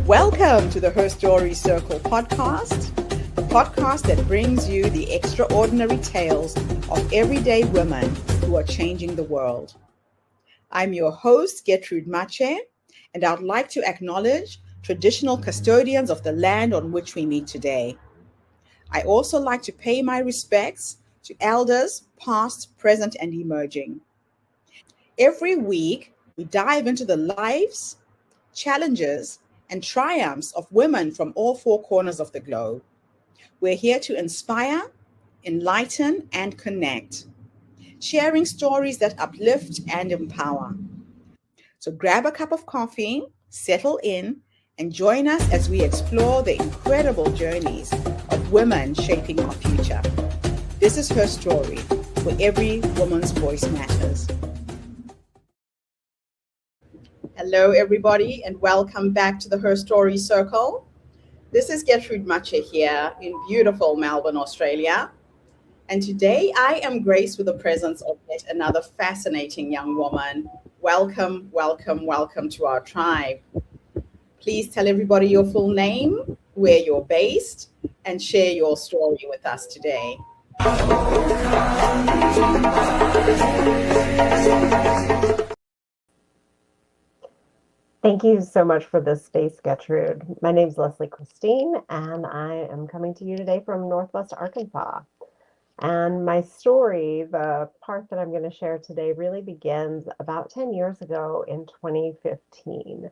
Welcome to the Her Story Circle podcast, the podcast that brings you the extraordinary tales of everyday women who are changing the world. I'm your host, Gertrude Mache, and I'd like to acknowledge traditional custodians of the land on which we meet today. I also like to pay my respects to elders, past, present, and emerging. Every week, we dive into the lives, challenges, and triumphs of women from all four corners of the globe. We're here to inspire, enlighten, and connect, sharing stories that uplift and empower. So grab a cup of coffee, settle in, and join us as we explore the incredible journeys of women shaping our future. This is Her Story, where every woman's voice matters. Hello, everybody, and welcome back to the Her Story Circle. This is Gertrude Mache here in beautiful Melbourne, Australia. And today I am graced with the presence of yet another fascinating young woman. Welcome, welcome, welcome to our tribe. Please tell everybody your full name, where you're based, and share your story with us today. Thank you so much for this space, Gertrude. My name is Lesley Christine, and I am coming to you today from Northwest Arkansas. And my story, the part that I'm going to share today, really begins about 10 years ago in 2015.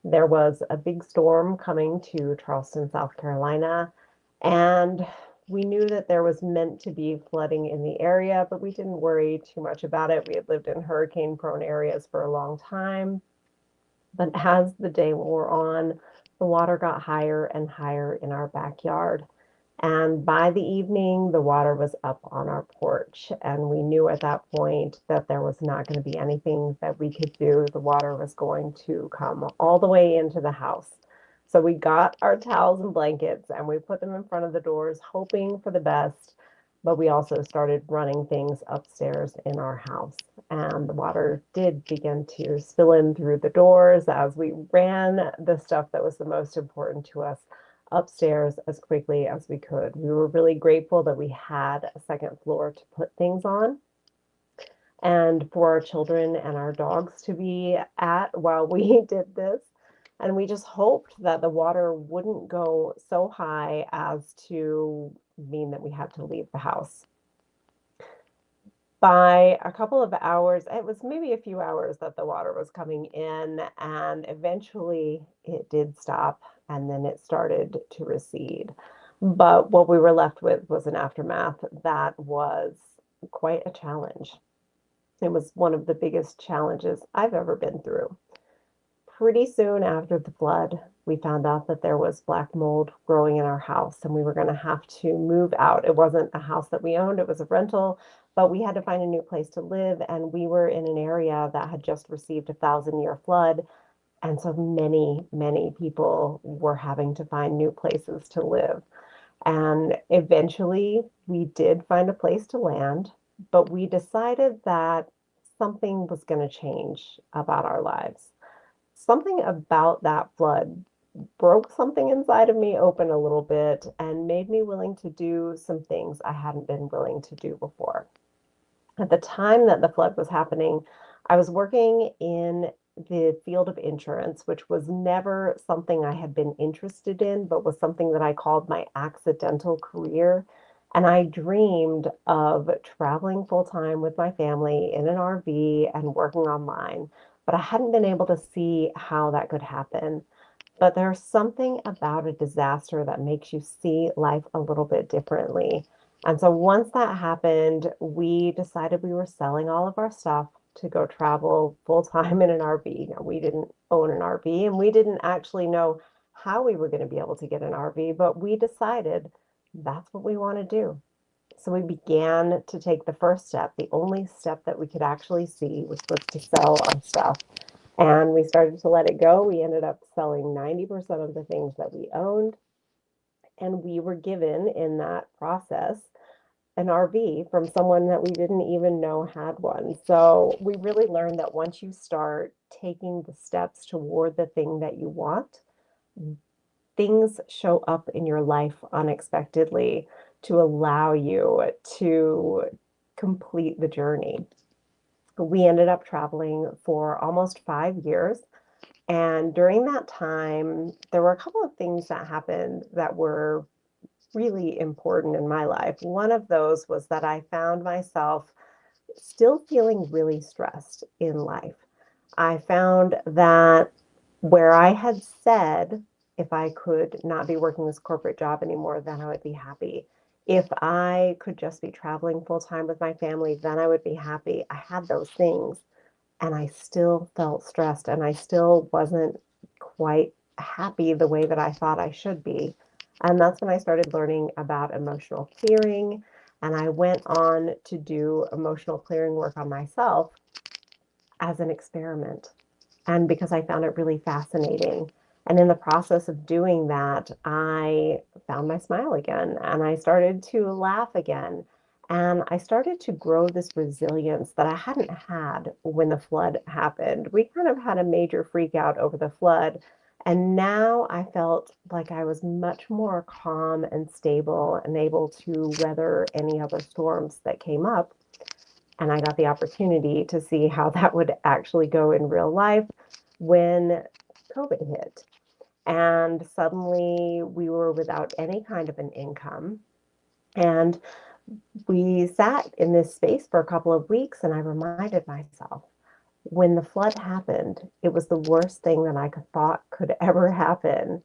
There was a big storm coming to Charleston, South Carolina, and we knew that there was meant to be flooding in the area, but we didn't worry too much about it. We had lived in hurricane-prone areas for a long time. But as the day wore on, the water got higher and higher in our backyard. And by the evening, the water was up on our porch. And we knew at that point that there was not going to be anything that we could do. The water was going to come all the way into the house. So we got our towels and blankets and we put them in front of the doors, hoping for the best. But we also started running things upstairs in our house. And the water did begin to spill in through the doors as we ran the stuff that was the most important to us upstairs as quickly as we could. We were really grateful that we had a second floor to put things on and for our children and our dogs to be at while we did this. And we just hoped that the water wouldn't go so high as to mean that we had to leave the house. By a couple of hours, it was maybe a few hours that the water was coming in, and eventually it did stop, and then it started to recede. But what we were left with was an aftermath that was quite a challenge. It was one of the biggest challenges I've ever been through. Pretty soon after the flood, we found out that there was black mold growing in our house and we were going to have to move out. It wasn't a house that we owned, it was a rental, but we had to find a new place to live. And we were in an area that had just received a 1,000-year flood. And so many people were having to find new places to live. And eventually we did find a place to land, but we decided that something was going to change about our lives. Something about that flood broke something inside of me open a little bit and made me willing to do some things I hadn't been willing to do before. At the time that the flood was happening, I was working in the field of insurance, which was never something I had been interested in, but was something that I called my accidental career. And I dreamed of traveling full time with my family in an RV and working online, but I hadn't been able to see how that could happen. But there's something about a disaster that makes you see life a little bit differently. And so once that happened, we decided we were selling all of our stuff to go travel full time in an RV. Now, we didn't own an RV and we didn't actually know how we were going to be able to get an RV, but we decided that's what we want to do. So we began to take the first step, the only step that we could actually see, which was to sell our stuff. And we started to let it go. We ended up selling 90% of the things that we owned. And we were given in that process an RV from someone that we didn't even know had one. So we really learned that once you start taking the steps toward the thing that you want, things show up in your life unexpectedly to allow you to complete the journey. We ended up traveling for almost 5 years. And during that time, there were a couple of things that happened that were really important in my life. One of those was that I found myself still feeling really stressed in life. I found that where I had said if I could not be working this corporate job anymore, then I would be happy. If I could just be traveling full time with my family, then I would be happy. I had those things and I still felt stressed and I still wasn't quite happy the way that I thought I should be. And that's when I started learning about emotional clearing. And I went on to do emotional clearing work on myself as an experiment. And because I found it really fascinating. And in the process of doing that, I found my smile again and I started to laugh again. And I started to grow this resilience that I hadn't had when the flood happened. We kind of had a major freak out over the flood. And now I felt like I was much more calm and stable and able to weather any other storms that came up. And I got the opportunity to see how that would actually go in real life when COVID hit. And suddenly we were without any kind of an income. And we sat in this space for a couple of weeks, and I reminded myself when the flood happened, it was the worst thing that I could thought could ever happen.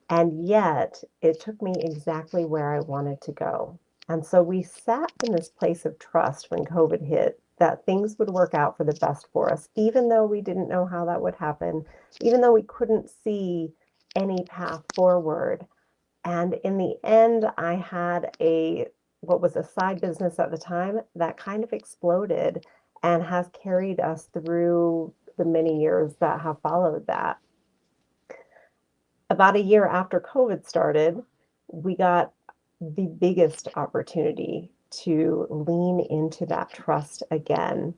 And yet it took me exactly where I wanted to go. And so we sat in this place of trust when COVID hit that things would work out for the best for us, even though we didn't know how that would happen, even though we couldn't see any path forward. And in the end, I had what was a side business at the time that kind of exploded and has carried us through the many years that have followed that. About a year after COVID started, we got the biggest opportunity to lean into that trust again.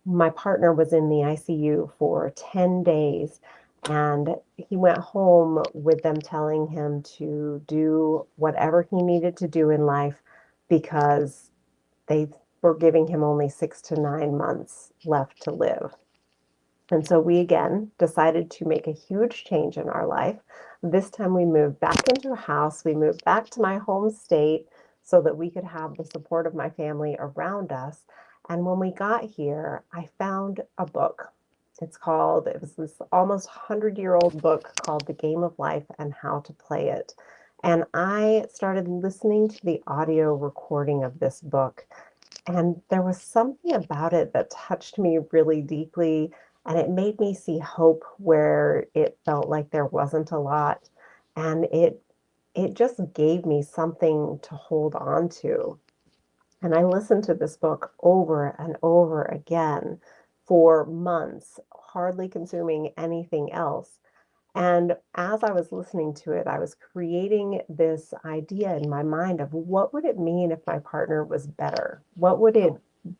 My partner was in the ICU for 10 days, and he went home with them telling him to do whatever he needed to do in life because they were giving him only 6 to 9 months left to live. And so we again decided to make a huge change in our life. This time we moved back into a house. We moved back to my home state so that we could have the support of my family around us. And when we got here, I found a book. It was this almost 100-year-old book called The Game of Life and How to Play It. And I started listening to the audio recording of this book. And there was something about it that touched me really deeply, and it made me see hope where it felt like there wasn't a lot. And it just gave me something to hold on to. And I listened to this book over and over again for months, hardly consuming anything else. And as I was listening to it, I was creating this idea in my mind of what would it mean if my partner was better? What would it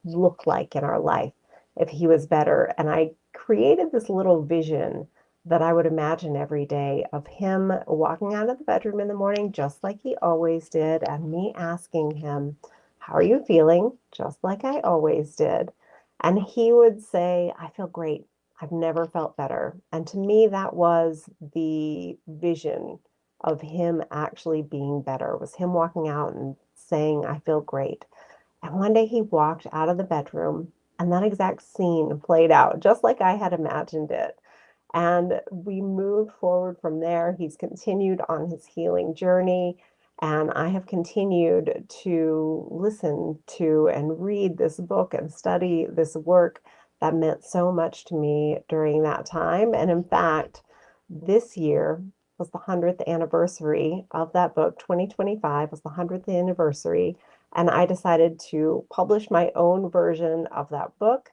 look like in our life if he was better? And I created this little vision that I would imagine every day of him walking out of the bedroom in the morning, just like he always did, and me asking him, "How are you feeling?" Just like I always did. And he would say, "I feel great. I've never felt better." And to me, that was the vision of him actually being better, was him walking out and saying, "I feel great." And one day he walked out of the bedroom and that exact scene played out just like I had imagined it. And we moved forward from there. He's continued on his healing journey. And I have continued to listen to and read this book and study this work that meant so much to me during that time. And in fact, this year was the 100th anniversary of that book. 2025 was the 100th anniversary. And I decided to publish my own version of that book.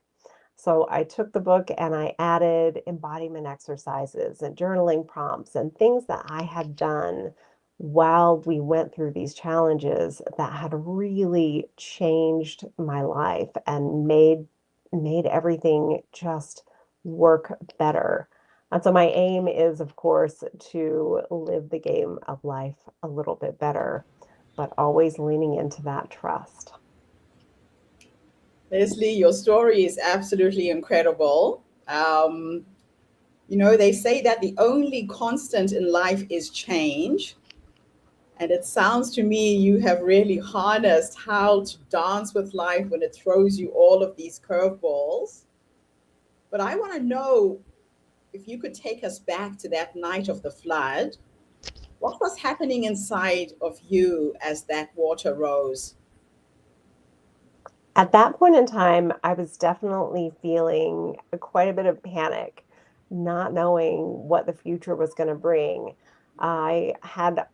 So I took the book and I added embodiment exercises and journaling prompts and things that I had done while we went through these challenges that had really changed my life and made everything just work better. And so my aim is, of course, to live the game of life a little bit better, but always leaning into that trust. Leslie, your story is absolutely incredible. They say that the only constant in life is change. And it sounds to me you have really harnessed how to dance with life when it throws you all of these curveballs. But I want to know if you could take us back to that night of the flood. What was happening inside of you as that water rose? At that point in time, I was definitely feeling quite a bit of panic, not knowing what the future was going to bring. I had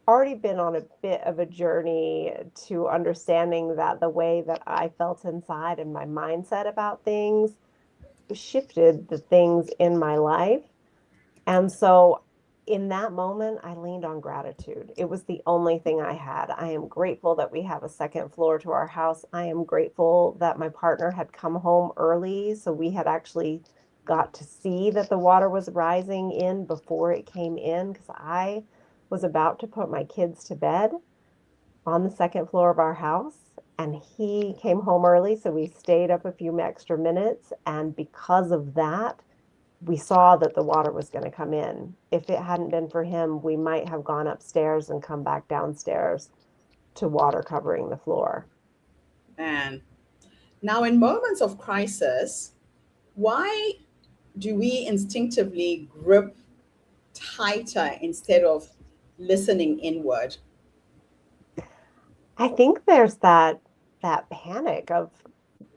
already been on a bit of a journey to understanding that the way that I felt inside and my mindset about things shifted the things in my life. And so in that moment, I leaned on gratitude. It was the only thing I had. I am grateful that we have a second floor to our house. I am grateful that my partner had come home early. So we had actually got to see that the water was rising in before it came in, because I was about to put my kids to bed on the second floor of our house. And he came home early. So we stayed up a few extra minutes. And because of that, we saw that the water was going to come in. If it hadn't been for him, we might have gone upstairs and come back downstairs to water covering the floor. Man. Now, in moments of crisis, why do we instinctively grip tighter instead of listening inward? I think there's that panic of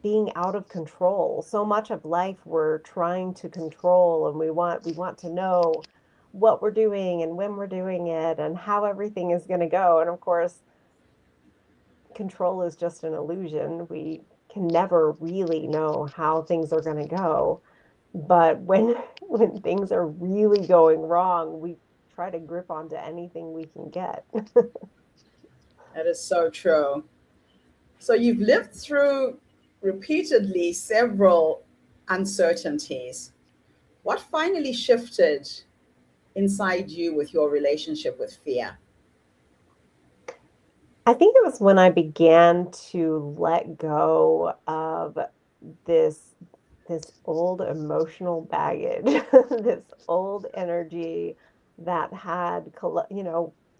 being out of control. So much of life we're trying to control, and we want to know what we're doing and when we're doing it and how everything is going to go. And of course, control is just an illusion. We can never really know how things are going to go. But when when things are really going wrong, we try to grip onto anything we can get. That is so true. So you've lived through repeatedly several uncertainties. What finally shifted inside you with your relationship with fear? I think it was when I began to let go of this this old emotional baggage, this old energy that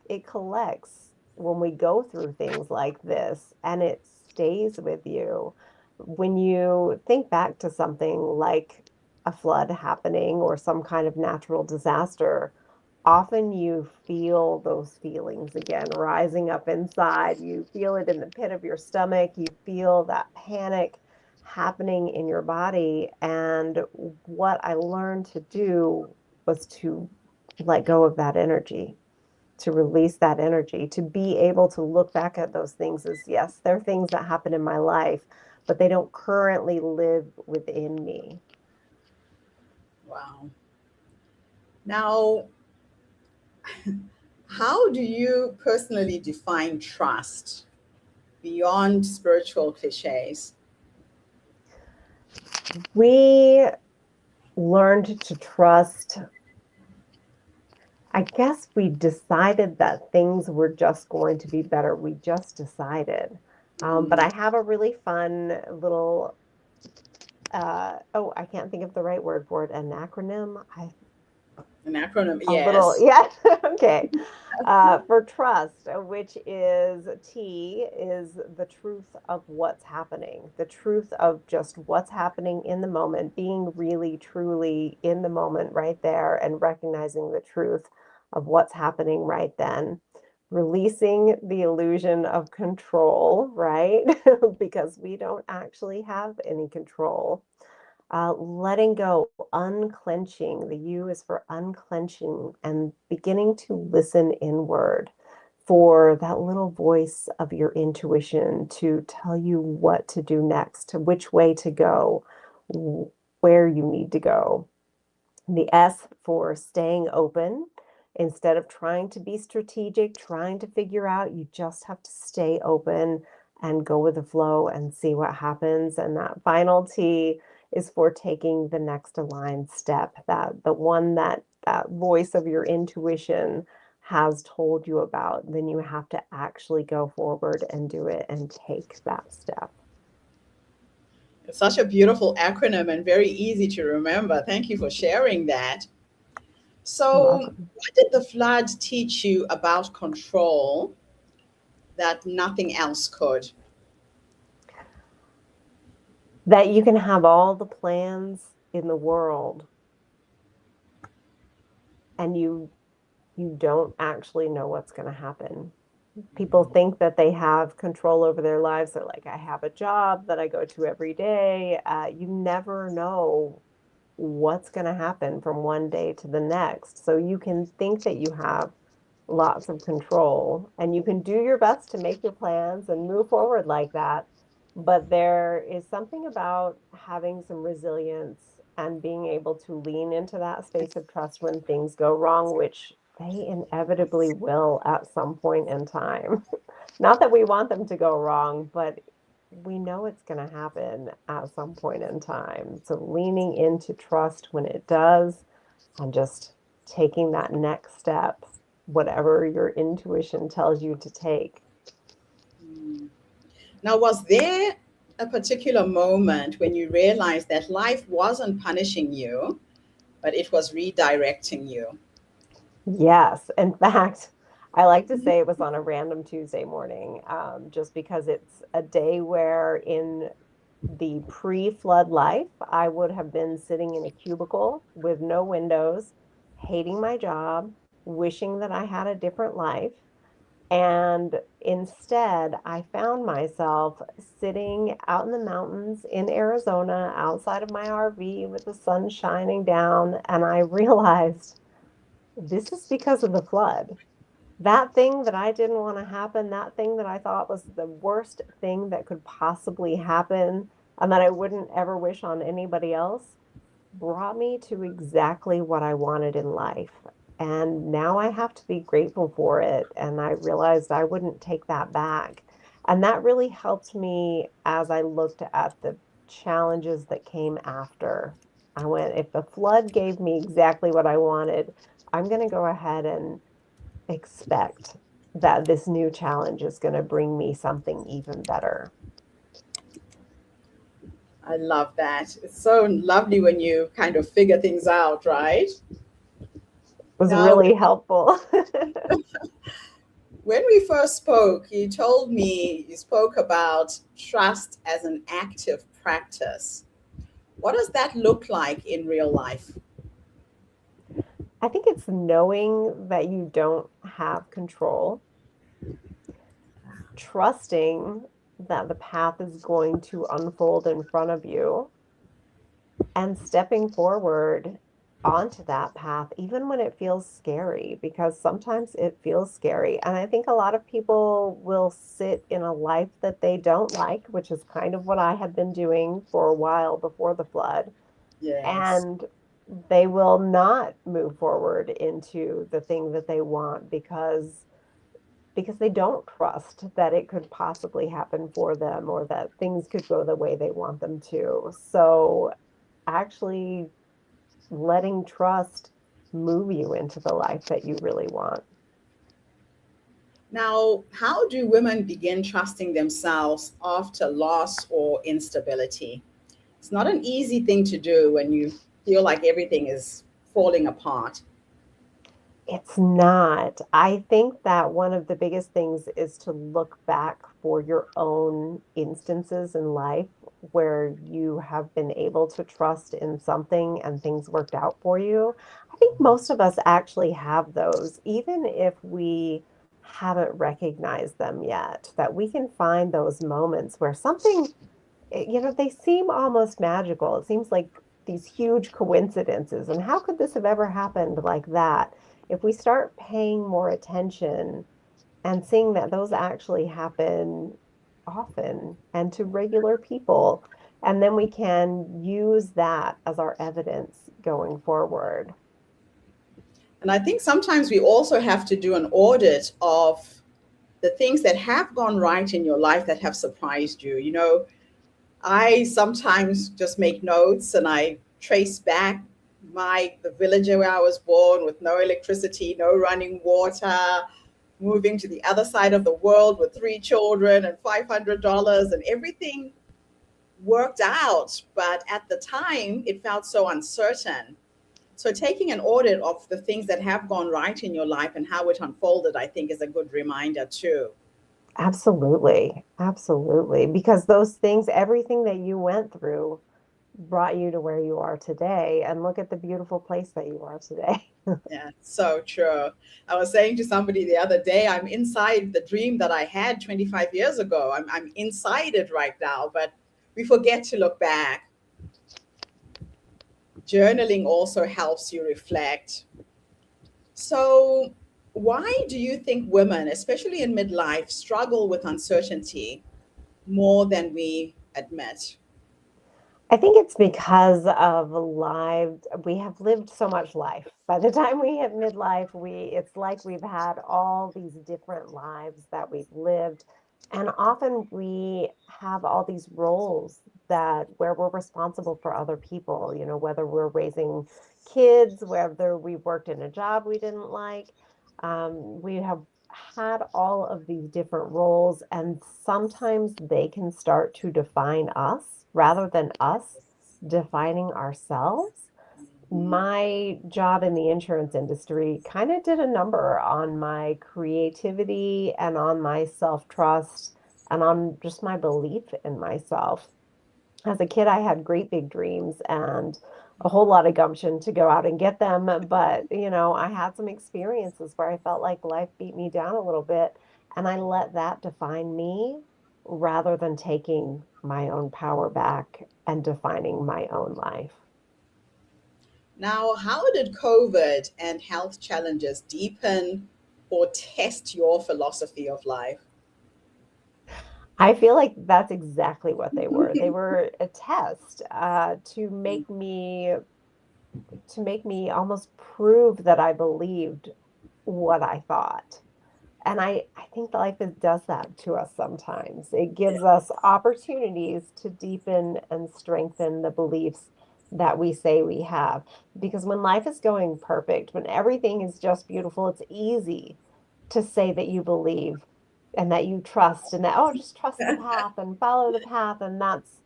it collects when we go through things like this, and it stays with you. When you think back to something like a flood happening or some kind of natural disaster, often you feel those feelings again rising up inside. You feel it in the pit of your stomach. You feel that panic happening in your body. And what I learned to do was to let go of that energy, to release that energy, to be able to look back at those things as, yes, they're things that happen in my life, but they don't currently live within me. Wow. Now, how do you personally define trust beyond spiritual cliches? We learned to trust. I guess we decided that things were just going to be better. We just decided. But Mm, I have a really fun little, oh, I can't think of the right word for it, an acronym. an acronym, A little, yes. yeah, okay. For trust, which is T, is the truth of what's happening, the truth of just what's happening in the moment, being really, truly in the moment right there and recognizing the truth of what's happening right then. Releasing the illusion of control, right? Because we don't actually have any control. Letting go, unclenching. The U is for unclenching and beginning to listen inward for that little voice of your intuition to tell you what to do next, which way to go, where you need to go. The S for staying open. Instead of trying to be strategic, trying to figure out, you just have to stay open and go with the flow and see what happens. And that final T is for taking the next aligned step, that the one that that voice of your intuition has told you about. Then you have to actually go forward and do it and take that step. It's such a beautiful acronym and very easy to remember. Thank you for sharing that. You're So, welcome. what did the flood teach you about control that nothing else could? That you can have all the plans in the world and you don't actually know what's going to happen. People think that they have control over their lives. They're like, I have a job that I go to every day. You never know what's going to happen from one day to the next. So you can think that you have lots of control and you can do your best to make your plans and move forward like that. But there is something about having some resilience and being able to lean into that space of trust when things go wrong, which they inevitably will at some point in time. Not that we want them to go wrong, but we know it's going to happen at some point in time. So leaning into trust when it does and just taking that next step, whatever your intuition tells you to take. Now, was there a particular moment when you realized that life wasn't punishing you, but it was redirecting you? Yes. In fact, I like to say it was on a random Tuesday morning, just because it's a day where in the pre-flood life, I would have been sitting in a cubicle with no windows, hating my job, wishing that I had a different life. And instead, I found myself sitting out in the mountains in Arizona, outside of my RV with the sun shining down. And I realized this is because of the flood. That thing that I didn't want to happen, that thing that I thought was the worst thing that could possibly happen and that I wouldn't ever wish on anybody else, brought me to exactly what I wanted in life. And now I have to be grateful for it. And I realized I wouldn't take that back. And that really helped me as I looked at the challenges that came after. I went, if the flood gave me exactly what I wanted, I'm going to go ahead and expect that this new challenge is going to bring me something even better. I love that. It's so lovely when you kind of figure things out, right? It was Now, really helpful. when we first spoke, you told me you spoke about trust as an active practice. What does that look like in real life? I think it's knowing that you don't have control, trusting that the path is going to unfold in front of you, and stepping forward onto that path, even when it feels scary, because sometimes it feels scary. And I think a lot of people will sit in a life that they don't like, which is kind of what I had been doing for a while before the flood. Yes. And they will not move forward into the thing that they want because they don't trust that it could possibly happen for them or that things could go the way they want them to. So actually letting trust move you into the life that you really want. Now, how do women begin trusting themselves after loss or instability? It's not an easy thing to do when you feel like everything is falling apart. It's not. I think that one of the biggest things is to look back for your own instances in life where you have been able to trust in something and things worked out for you. I think most of us actually have those, even if we haven't recognized them yet, that we can find those moments where something they seem almost magical. It seems like these huge coincidences. And how could this have ever happened like that? If we start paying more attention and seeing that those actually happen often and to regular people, and then we can use that as our evidence going forward. And I think sometimes we also have to do an audit of the things that have gone right in your life that have surprised you. I sometimes just make notes and I trace back the village where I was born with no electricity, no running water, moving to the other side of the world with three children and $500, and everything worked out. But at the time, it felt so uncertain. So taking an audit of the things that have gone right in your life and how it unfolded, I think, is a good reminder too. Absolutely. Absolutely. Because those things, everything that you went through brought you to where you are today. And look at the beautiful place that you are today. Yeah, so true. I was saying to somebody the other day, I'm inside the dream that I had 25 years ago. I'm inside it right now, but we forget to look back. Journaling also helps you reflect. So, why do you think women, especially in midlife, struggle with uncertainty more than we admit? I think it's because of we have lived so much life. By the time we hit midlife, it's like we've had all these different lives that we've lived. And often we have all these roles that where we're responsible for other people, whether we're raising kids, whether we worked in a job we didn't like. We have had all of these different roles, and sometimes they can start to define us rather than us defining ourselves. Mhm. My job in the insurance industry kind of did a number on my creativity and on my self-trust and on just my belief in myself. As a kid, I had great big dreams and a whole lot of gumption to go out and get them. But, I had some experiences where I felt like life beat me down a little bit, and I let that define me rather than taking my own power back and defining my own life. Now, how did COVID and health challenges deepen or test your philosophy of life? I feel like that's exactly what they were. They were a test to make me almost prove that I believed what I thought. And I think does that to us sometimes. It gives us opportunities to deepen and strengthen the beliefs that we say we have. Because when life is going perfect, when everything is just beautiful, it's easy to say that you believe and that you trust and that, oh, just trust the path and follow the path. And that's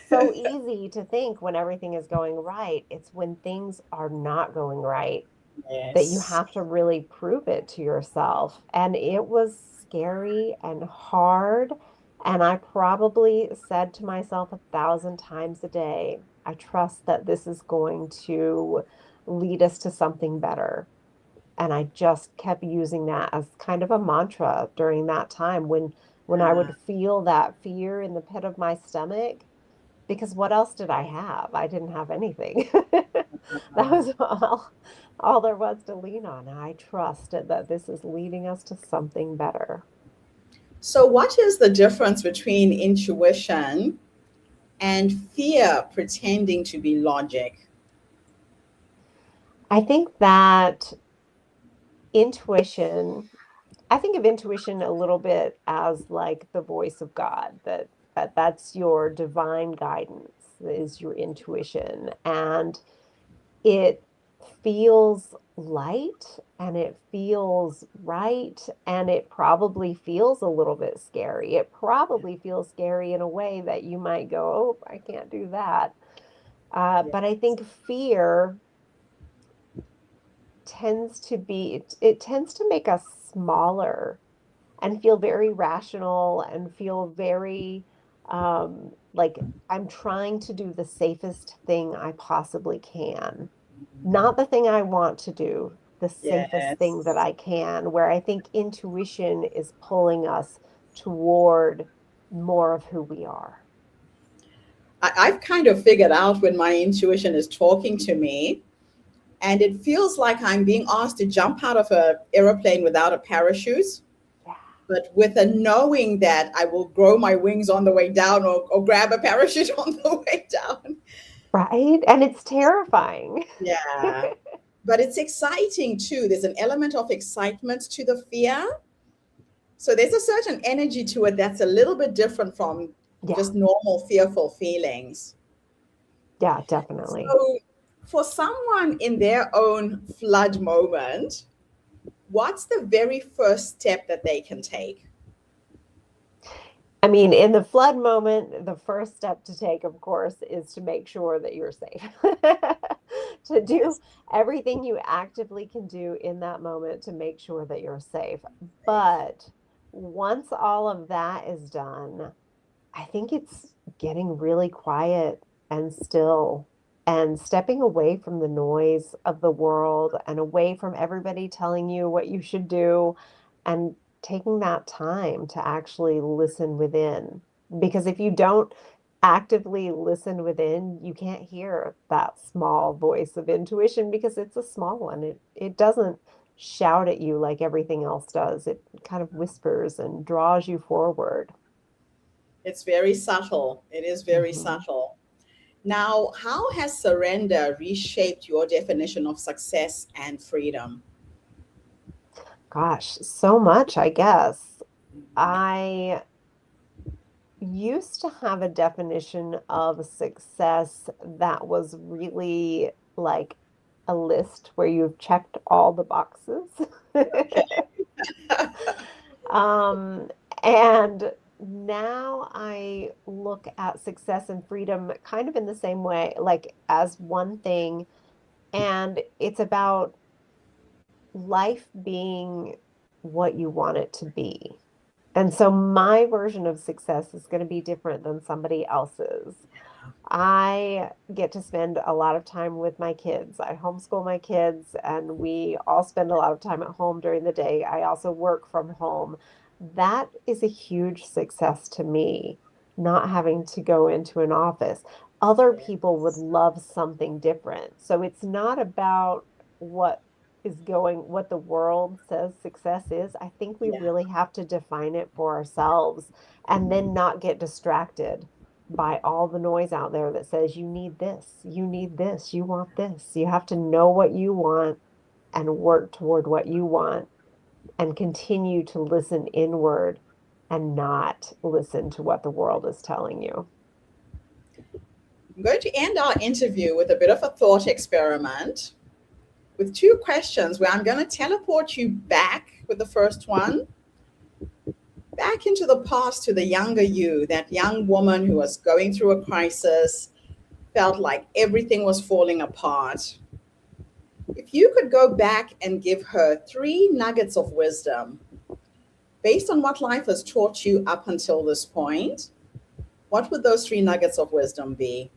so easy to think when everything is going right. It's when things are not going right that you Yes. have to really prove it to yourself. And it was scary and hard. And I probably said to myself 1,000 times a day, I trust that this is going to lead us to something better. And I just kept using that as kind of a mantra during that time when I Uh, would feel that fear in the pit of my stomach, because what else did I have? I didn't have anything. That was all there was to lean on. I trusted that this is leading us to something better. so, what is the difference between intuition and fear pretending to be logic? I think that intuition, I think of intuition a little bit as like the voice of God, that's your divine guidance is your intuition. And it feels light and it feels right and it probably feels a little bit scary. It probably feels scary in a way that you might go, oh, I can't do that. Yeah. But I think fear it tends to make us smaller and feel very rational and feel very like I'm trying to do the safest thing I possibly can. Not the thing I want to do, the safest thing that Yes. I can, where I think intuition is pulling us toward more of who we are. I've kind of figured out when my intuition is talking to me, and it feels like I'm being asked to jump out of an aeroplane without a parachute, Yeah. but with a knowing that I will grow my wings on the way down, or grab a parachute on the way down. Right? And it's terrifying. Yeah. But it's exciting too. There's an element of excitement to the fear. So there's a certain energy to it that's a little bit different from Yeah, just normal fearful feelings. yeah, definitely. So, for someone in their own flood moment, what's the very first step that they can take? I mean, in the flood moment, the first step to take, of course, is to make sure that you're safe. To do Yes. everything you actively can do in that moment to make sure that you're safe. But once all of that is done, I think it's getting really quiet and still and stepping away from the noise of the world and away from everybody telling you what you should do and taking that time to actually listen within. Because if you don't actively listen within, you can't hear that small voice of intuition because it's a small one. It doesn't shout at you like everything else does. It kind of whispers and draws you forward. It's very subtle. It is very Mhm. subtle. Now, how has surrender reshaped your definition of success and freedom? Gosh, so much, I guess. I used to have a definition of success that was really like a list where you've checked all the boxes. Okay. Um, and now I look at success and freedom kind of in the same way, like as one thing, and it's about life being what you want it to be. And so my version of success is going to be different than somebody else's. I get to spend a lot of time with my kids. I homeschool my kids, and we all spend a lot of time at home during the day. I also work from home. That is a huge success to me, not having to go into an office. Other people would love something different. So it's not about what what the world says success is. I think we Yeah. really have to define it for ourselves and then not get distracted by all the noise out there that says you need this, you need this, you want this. You have to know what you want and work toward what you want and continue to listen inward and not listen to what the world is telling you. I'm going to end our interview with a bit of a thought experiment with two questions where I'm going to teleport you back with the first one, back into the past to the younger you, that young woman who was going through a crisis, felt like everything was falling apart. If you could go back and give her three nuggets of wisdom based on what life has taught you up until this point, what would those three nuggets of wisdom be?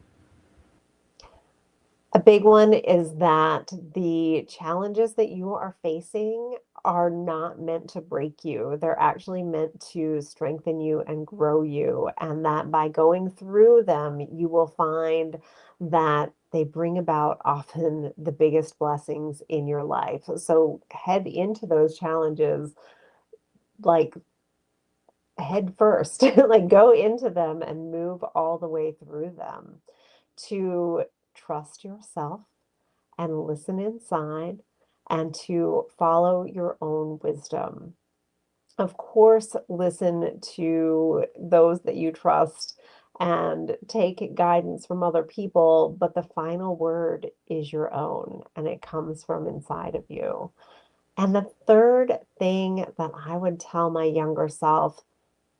A big one is that the challenges that you are facing are not meant to break you. They're actually meant to strengthen you and grow you. And that by going through them, you will find that they bring about often the biggest blessings in your life. So head into those challenges like head first, like go into them and move all the way through them to trust yourself and listen inside and to follow your own wisdom. Of course, listen to those that you trust and take guidance from other people, but the final word is your own and it comes from inside of you. And the third thing that I would tell my younger self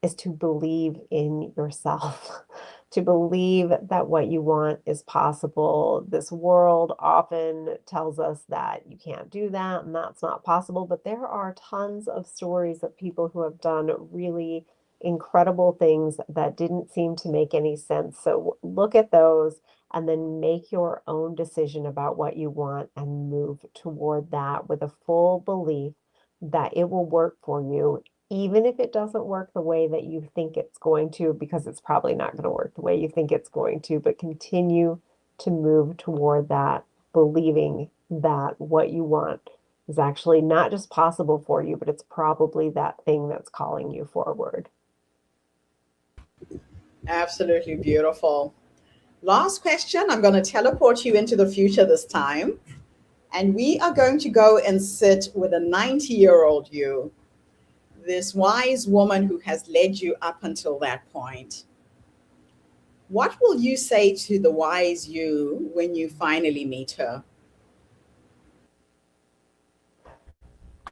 is to believe in yourself, to believe that what you want is possible. This world often tells us that you can't do that and that's not possible, but there are tons of stories of people who have done really incredible things that didn't seem to make any sense. So look at those and then make your own decision about what you want and move toward that with a full belief that it will work for you even if it doesn't work the way that you think it's going to, because it's probably not going to work the way you think it's going to, but continue to move toward that, believing that what you want is actually not just possible for you, but it's probably that thing that's calling you forward. Absolutely beautiful. Last question. I'm going to teleport you into the future this time. And we are going to go and sit with a 90-year-old you, this wise woman who has led you up until that point. What will you say to the wise you when you finally meet her?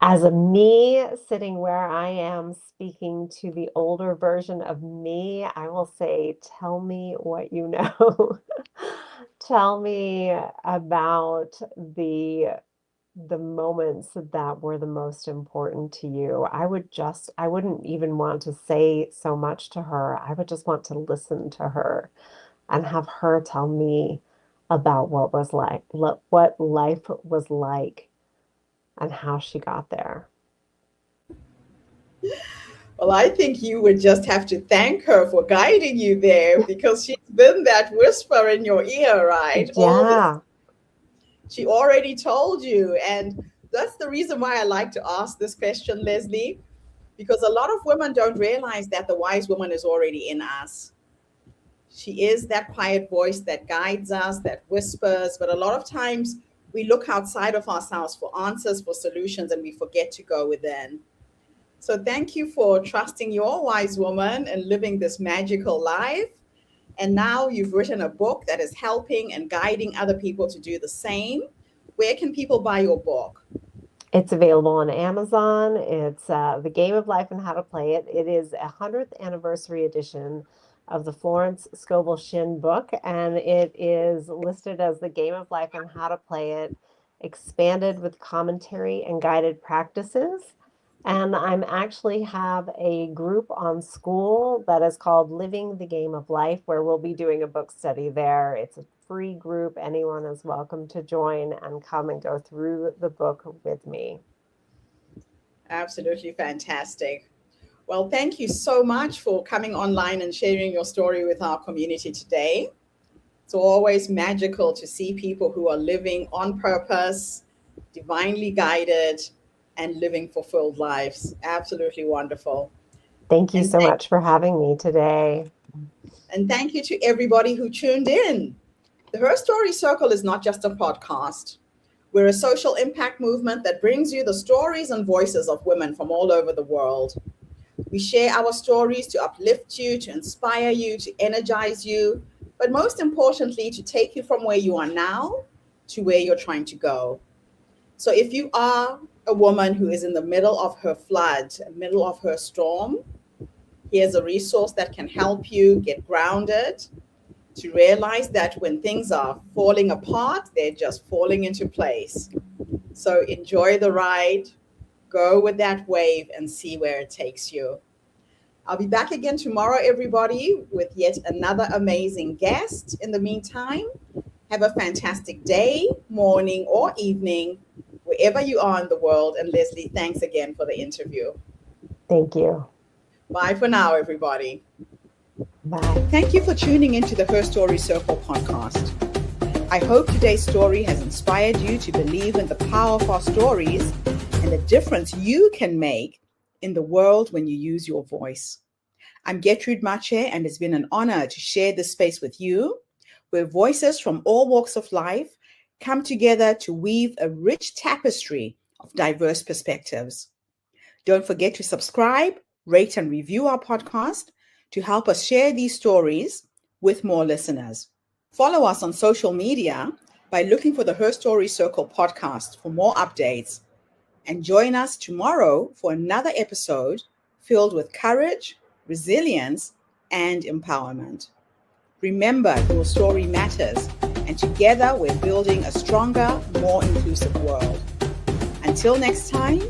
As a me sitting where I am speaking to the older version of me, I will say, tell me what you know. Tell me about the moments that were the most important to you. I wouldn't even want to say so much to her. I would just want to listen to her and have her tell me about what life was like and how she got there. Well, I think you would just have to thank her for guiding you there because she's been that whisper in your ear, right? All this, Yeah. she already told you. And that's the reason why I like to ask this question, Lesley, because a lot of women don't realize that the wise woman is already in us. She is that quiet voice that guides us, that whispers, but a lot of times we look outside of ourselves for answers, for solutions, and we forget to go within. So thank you for trusting your wise woman and living this magical life. And now you've written a book that is helping and guiding other people to do the same. Where can people buy your book? It's available on Amazon. It's The Game of Life and How to Play It. It is a 100th anniversary edition of the Florence Scovel Shinn book, and it is listed as The Game of Life and How to Play It, expanded with commentary and guided practices. And I'm actually have a group on school that is called Living the Game of Life, where we'll be doing a book study there. It's a free group. Anyone is welcome to join and come and go through the book with me. Absolutely fantastic. Well, thank you so much for coming online and sharing your story with our community today. It's always magical to see people who are living on purpose, divinely guided, and living fulfilled lives. Absolutely wonderful. Thank you And so thank much for having me today. and thank you to everybody who tuned in. The Her Story Circle is not just a podcast. We're a social impact movement that brings you the stories and voices of women from all over the world. We share our stories to uplift you, to inspire you, to energize you, but most importantly, to take you from where you are now to where you're trying to go. So if you are a woman who is in the middle of her flood, middle of her storm, here's a resource that can help you get grounded, to realize that when things are falling apart, they're just falling into place. So enjoy the ride, go with that wave, and see where it takes you. I'll be back again tomorrow, everybody, with yet another amazing guest. In the meantime, have a fantastic day, morning, or evening, wherever you are in the world. And Lesley, thanks again for the interview. Thank you. Bye for now, everybody. Bye. Thank you for tuning into the Her Story Circle podcast. I hope today's story has inspired you to believe in the power of our stories and the difference you can make in the world when you use your voice. I'm Gertrude Mache, and it's been an honor to share this space with you, where voices from all walks of life come together to weave a rich tapestry of diverse perspectives. Don't forget to subscribe, rate, and review our podcast to help us share these stories with more listeners. Follow us on social media by looking for the Her Story Circle podcast for more updates. And join us tomorrow for another episode filled with courage, resilience, and empowerment. Remember, your story matters, and together we're building a stronger, more inclusive world. Until next time,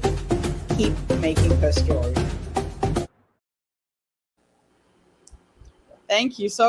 keep making her story. Thank you so